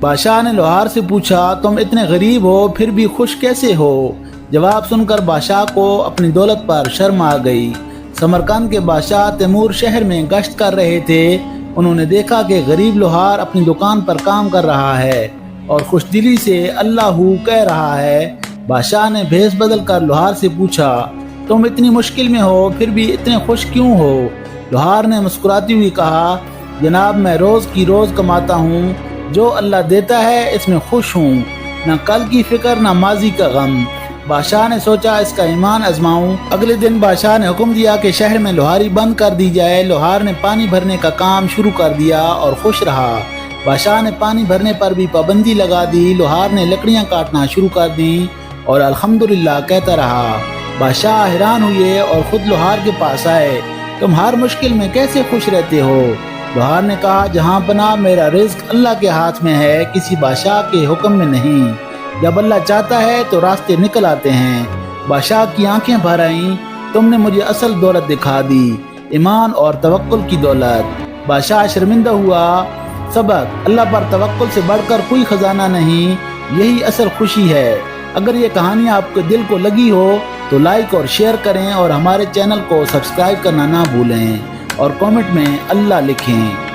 बादशाह ने लोहार से पूछा, तुम इतने गरीब हो फिर भी खुश कैसे हो? जवाब सुनकर बादशाह को अपनी दौलत पर शर्म आ गई। समरकंद के बादशाह तैमूर शहर में गश्त कर रहे थे। उन्होंने देखा कि गरीब लोहार अपनी दुकान पर काम कर रहा है और खुशदिली से अल्लाहू कह रहा है। बादशाह ने भेष बदल कर लोहार से पूछा, तुम इतनी मुश्किल में हो फिर भी इतने खुश क्यों हो? लोहार ने मुस्कुराती हुई कहा, जनाब मैं रोज़ की रोज़ कमाता हूँ, जो अल्लाह देता है इसमें खुश हूँ, न कल की फिक्र न माजी का गम। बादशाह ने सोचा इसका ईमान आजमाऊं। अगले दिन बादशाह ने हुक्म दिया कि शहर में लोहारी बंद कर दी जाए। लोहार ने पानी भरने का काम शुरू कर दिया और खुश रहा। बादशाह ने पानी भरने पर भी पाबंदी लगा दी। लोहार ने लकड़ियां काटना शुरू कर दी और अल्हम्दुलिल्लाह कहता रहा। बादशाह हैरान हुए और खुद लोहार के पास आए, तुम हर मुश्किल में कैसे खुश रहते हो? लोहार ने कहा, जहाँ पना मेरा रिज्क अल्लाह के हाथ में है, किसी बादशाह के हुक्म में नहीं। जब अल्लाह चाहता है तो रास्ते निकल आते हैं। बादशाह की आंखें भर आईं, तुमने मुझे असल दौलत दिखा दी, ईमान और तवक्कुल की दौलत। बादशाह शर्मिंदा हुआ। सबक, अल्लाह पर तवक्कुल से बढ़कर कोई खजाना नहीं, यही असल खुशी है। अगर ये कहानी आपके दिल को लगी हो तो लाइक और शेयर करें और हमारे चैनल को सब्सक्राइब करना ना भूलें और कमेंट में अल्लाह लिखें।